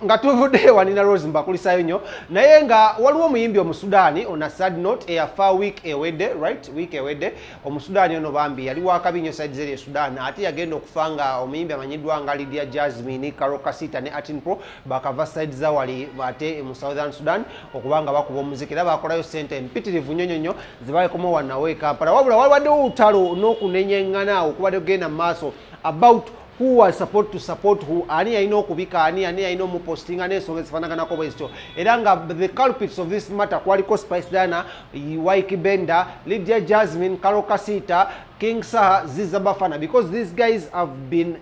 Nga tuvudde wanina Rose mbakulisayo nnyo naye nga waliwo omuyimbi Omusudani on a sad note eyafa week ewedde right week ewedde Omusudani ono bambi yali wakabinyo side zeri Sudan ate yagenda okufanga omuyimbi amanyiddwa nga Lydia Jasmine Karo Kasita ne Atin Pro bakava side za wali ate mu Southern Sudan okubanga bakuba omuziki era bakolayo sente empitirivu nnyonyonyo zibayekomo wanawe Kampala wabula waliwaddewo olutalo n'okunenyeŋŋana okubadde kugenda mu maaso about who was supposed to support who ani ayina okubika ani ayina omupostinga n'ensonga ezifaanaganako bwezityo era nga the culprits of this matter kwaliko Spice Diana, Waiki Benda, Lydia Jasmine, Karo Kasita, King Saha, Ziza Bafana, because these guys have been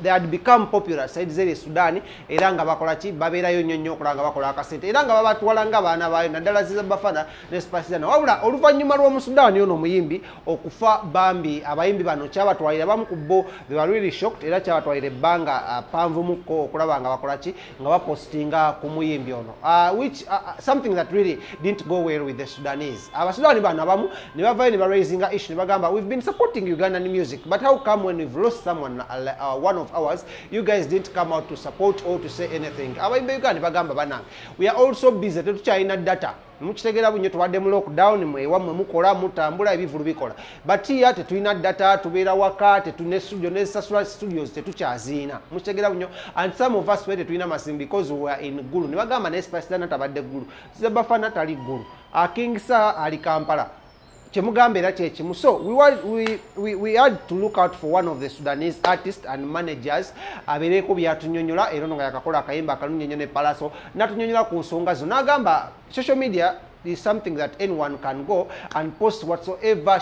they had become popular side zeri Sudan era nga bakola ki babeerayo nnyo okulanga bakola akasente era nga babatwala nga baana baayo naddala Ziza Bafana ne Spice Diana wabula oluvannyuma lw'Omusudani ono omuyimbi okufa bambi abayimbi bano kyabatwalira bamu ku bo they were really shocked era kyabatwalira ebbanga panvumukko okulaba nga bakola ki nga bapostinga ku muyimbi ono which something that really didn't go well with the Sudanese. Abasudani bano abamu ne bavayo ne baraisinga issue ne bagamba we've been supporting Ugandan music, but how come when we've lost someone, one of ours, you guys didn't come out to support or to say anything? We are also busy to China data. Mukitegera bunyo tuwadde mu lockdown mwewammwe mukola mutambula ebivulu bikola but here tetulina data tubeera waka tetune studio ne sasula studios tetukyaziina mukitegera bunyo and some of us were tetulina masimu because we are in Gulu ne bagamba ne Spice Diana tabadde Gulu Ziza Bafana tali Gulu King Saha ali Kampala chemugambe era kyekimu so we had to look out for one of the Sudanese artists and managers abeereko byatunyonyola era nga yakakola akayimba akalunyenyo ne Palaso natunyonyola ku nsonga zo n'agamba social media is something that anyone can go and post whatsoever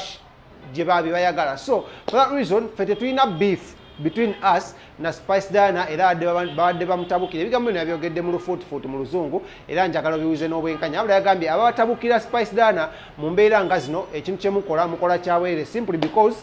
gye bayagala so for that reason fete tulina beef between us na Spice Diana era badde bamutabukira ebigambo bino yabyogedde mu lufuutifuuti mu luzungu era njagala obiwuze n'obwenkanya abula yagambye ababatabukira Spice Diana mu mbeera nga zino ekintu kyemukola mukola kyaweere simply because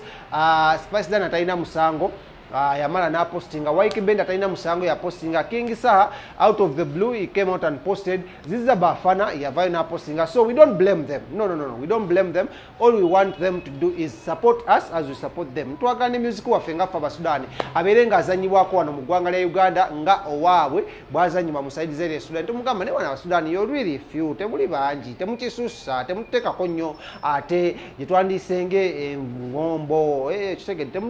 Spice Diana talina musango yamala na postinga Waiki Benda talina musango ya postinga King Saha out of the blue he came out and posted Ziza Bafana yavayo na postinga so we don't blame them no we don't blame them all we want them to do is support us as we support them twagane music waffe nga faba Sudan abeere nga azanyibwako wano mu ggwanga lya Uganda nga owaabwe bwazanyibwa mu side zeri Sudan tumugamba ne wana wa Sudan you're really few temuli bangi temukisussa temuteekako nnyo ate gye twandisenge envombo kitegedde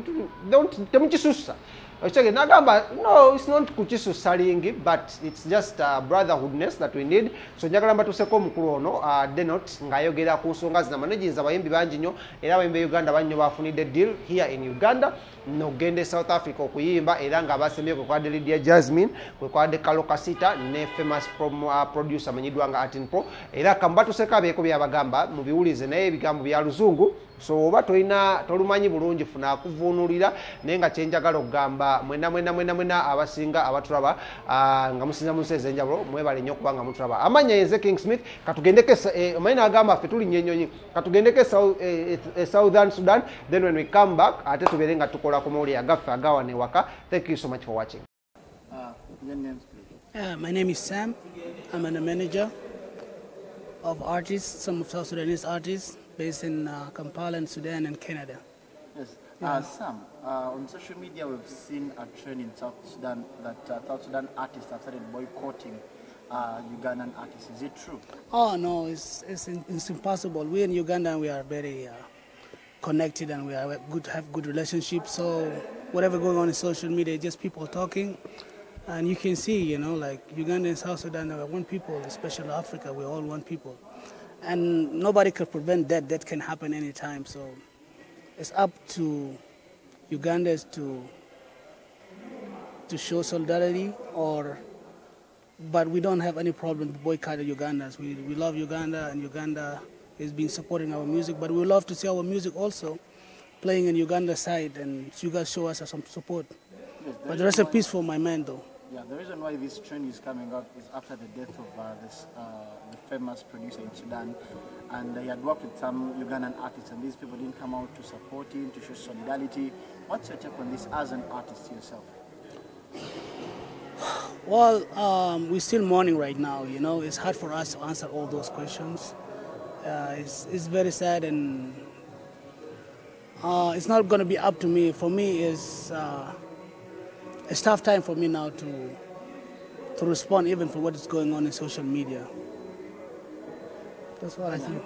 temukisussa no, it's not kuchisusalingi, but it's just brotherhoodness that we need. So njagala mbatuseko mukulu ono Denot ngayogera ku nsonga zina managers abayimbi bangi nnyo era abayimbi Uganda bannyo bafunidde deal here in Uganda nogende South Africa okuyimba era nga basemye kwe kwadde Lydia Jasmine kwe kwadde Karo Kasita ne famous producer amanyiddwa nga Atin Pro era kambatuseko abeeko byabagamba mu biwulize naye ebigambo bya luzungu so oba tolumanyi bulungi funa akuvuunulira naye nga kyenjagala okugamba mwena abasinga abatulaba nga musinza mu nsi ez'enjawulo mwebale nnyo okuba nga mutulaba amanya yenze King Smith katugendeko omanyi n'agamba ffe tuli nnyonyi katugendeko Southern Sudan then when we come back ate tubeere nga tukola ku mawulire agaffe agawa ne waka. Thank you so much for watching. Your names, please. My name is Sam. I'm a manager of artists, some of South Sudanese artists based in Kampala and Sudan and Canada. Yes. Sam, on social media we've seen a trend in South Sudan that South Sudan artists have started boycotting Ugandan artists. Is it true? Oh no, it's impossible. We in Uganda we are very connected and we have good relationships. So whatever going on in social media, just people talking, and you can see, you know, like Uganda and South Sudan are one people, especially Africa. We're all one people, and nobody can prevent that. That can happen anytime. So it's up to Ugandans to show solidarity, but we don't have any problem boycotting Ugandans. We love Uganda, and Uganda has been supporting our music, but we love to see our music also playing in Uganda side, and you guys show us some support. Yes, but rest in peace for my man, though. Yeah, the reason why this trend is coming up is after the death of the famous producer in Sudan, and he had worked with some Ugandan artists, and these people didn't come out to support him, to show solidarity. What's your take on this as an artist yourself? Well, we're still mourning right now, you know. It's hard for us to answer all those questions. It's very sad, and it's not going to be up to me. For me, it's a tough time for me now to respond even for what is going on in social media. That's what I think.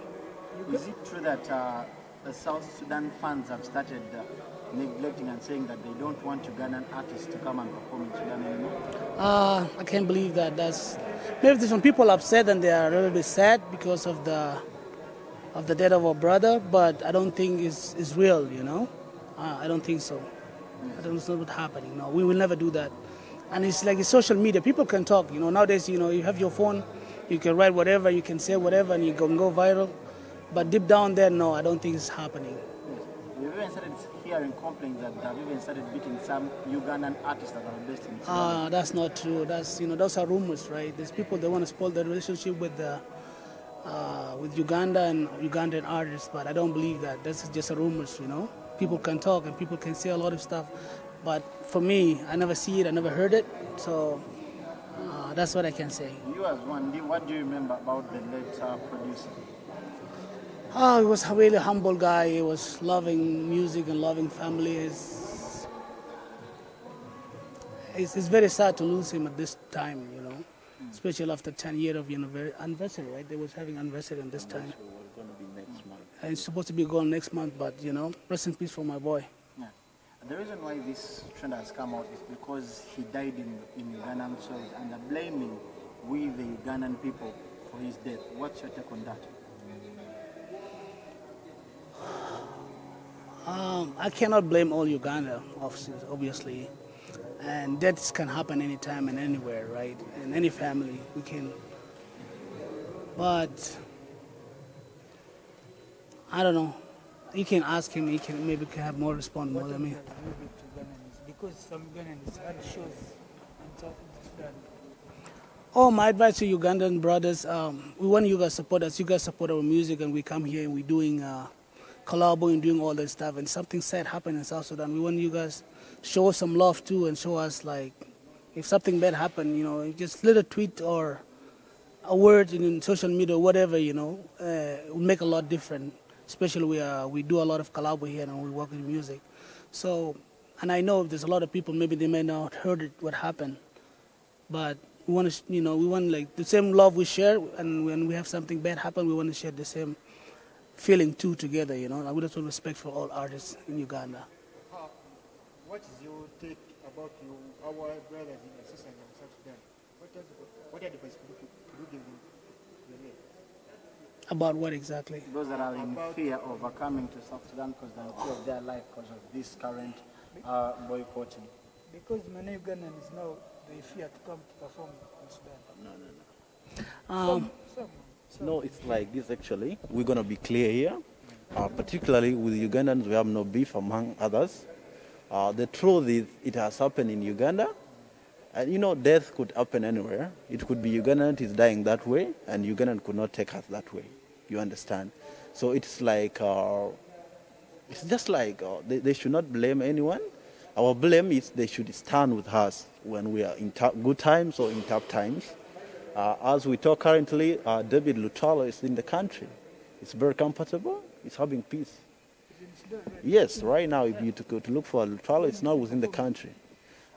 Is it true that the South Sudan fans have started neglecting and saying that they don't want Ugandan artists to come and perform in Sudan anymore? I can't believe that. Maybe there's some people upset and they are a little bit sad because of the death of our brother, but I don't think it's real, you know. I don't think so. I don't know what's happening. No, we will never do that. And it's like it's social media. People can talk, you know. Nowadays, you know, you have your phone, you can write whatever, you can say whatever, and you can go viral. But deep down there, no, I don't think it's happening. Yes. We've even started hearing complaints that they've even started beating some Ugandan artists that are based in Sudan. That's not true. That's, you know, those are rumors, right? There's people that want to spoil the relationship with Uganda and Ugandan artists, but I don't believe that. That's just a rumors, you know. People can talk and people can say a lot of stuff, but for me, I never see it, I never heard it, so that's what I can say. You as one, what do you remember about the late producer? He was a really humble guy. He was loving music and loving family. It's very sad to lose him at this time, you know, especially after 10 years of anniversary, right? They was having anniversary on this time. Going to be next month. And it's supposed to be gone next month, but, you know, rest in peace for my boy. Yeah. The reason why this trend has come out is because he died in Ugandan soil, and they're blaming we, the Ugandan people, for his death. What's your take on that? I cannot blame all Uganda officers, obviously. And deaths can happen anytime and anywhere, right? In any family, we can. But I don't know. You can ask him. He can maybe have more response more than me. Because some Ugandans had shows in South Sudan. Oh, my advice to Ugandan brothers: we want you guys support us. You guys support our music, and we come here and we're doing collabo and doing all that stuff. And something sad happened in South Sudan. We want you guys show us some love too, and show us like if something bad happened, you know, just little tweet or a word in social media or whatever, you know, will make a lot different. Especially we do a lot of collabo here and we work in music. So, and I know there's a lot of people, maybe they may not heard it, what happened, but we want to, you know, we want like the same love we share, and when we have something bad happen, we want to share the same feeling too together, you know. I would also respect for all artists in Uganda. What is your take about our brothers in the system in South Sudan? What advice could you give them? About what exactly? Those that are in fear of coming to South Sudan because they're in fear of their life because of this current boycotting. Because many Ugandans now, they fear to come to perform in Sudan. No, it's like this actually. We're going to be clear here. Particularly with Ugandans, we have no beef among others. The truth is it has happened in Uganda. And you know, death could happen anywhere. It could be Ugandan is dying that way, and Ugandan could not take us that way. You understand? So it's like, it's just like they should not blame anyone. Our blame is they should stand with us when we are in good times or in tough times. As we talk currently, David Lutalo is in the country. It's very comfortable. It's having peace. Yes, right now, if you go to look for Lutalo, it's not within the country.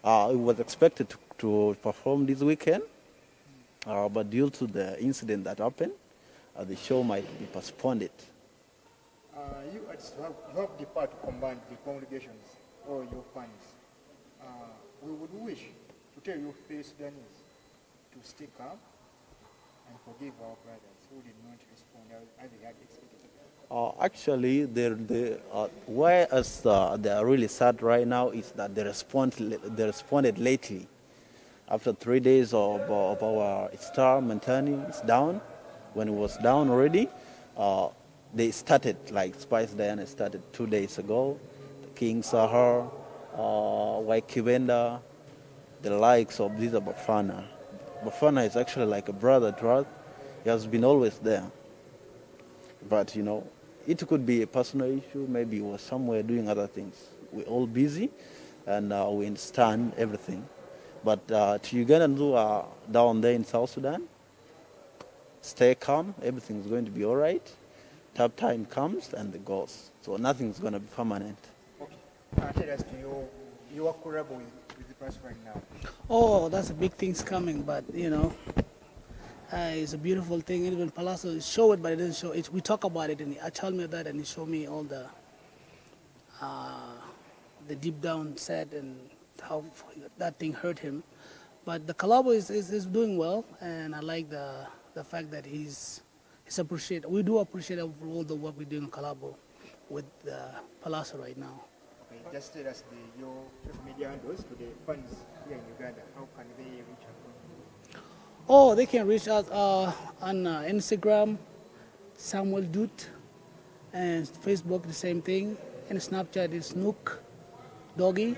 It was expected to perform this weekend, but due to the incident that happened, the show might be postponed. You have the power to combine the congregations or your fans. We would wish to tell your fellow Sudanese to stay calm and forgive our brothers who did not respond as they had expected. Actually, why they are really sad right now is that they responded lately. After 3 days of our star maintaining is down, when it was down already, they started, like Spice Diana started 2 days ago, King Sahar, White Kibenda, the likes of Ziza Bafana. Bafana is actually like a brother to us. He has been always there. But, you know, it could be a personal issue. Maybe he was somewhere doing other things. We're all busy, and we understand everything. But to Ugandans who are down there in South Sudan, stay calm. Everything's going to be all right. Tough time comes and it goes. So nothing's going to be permanent. Okay. Tell us to your collab with with the price right now? Oh, that's a big thing's coming, but you know, it's a beautiful thing. Even Palazzo show it, but it doesn't show it. We talk about it, and I told me that, and he showed me all the deep down sad and how that thing hurt him. But the collabo is doing well, and I like the fact that he's appreciated. We do appreciate all the work we do in collabo with Palazzo right now. Okay, just tell us your social media handles to the fans here in Uganda. How can they reach out? Oh, they can reach us on Instagram, Samuel Dut, and Facebook the same thing, and Snapchat is Nook Doggy.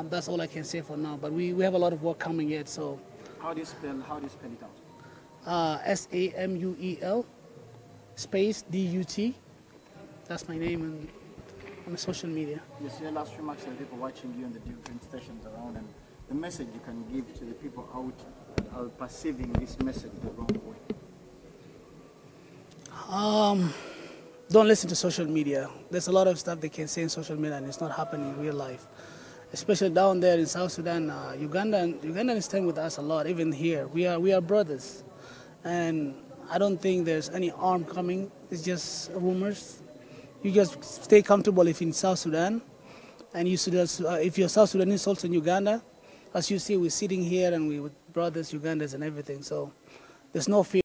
That's all I can say for now. But we have a lot of work coming yet. So How do you spell it out? SAMUEL space DUT. That's my name on the social media. Yes, your last remarks to the people watching you on the different stations around, and the message you can give to the people out that are perceiving this message the wrong way. Don't listen to social media. There's a lot of stuff they can say in social media, and it's not happening in real life. Especially down there in South Sudan, Ugandans stand with us a lot. Even here, we are brothers, and I don't think there's any harm coming. It's just rumors. You just stay comfortable if in South Sudan, and if you're South Sudanese also in Uganda, as you see, we're sitting here and we're brothers, Ugandans, and everything. So there's no fear.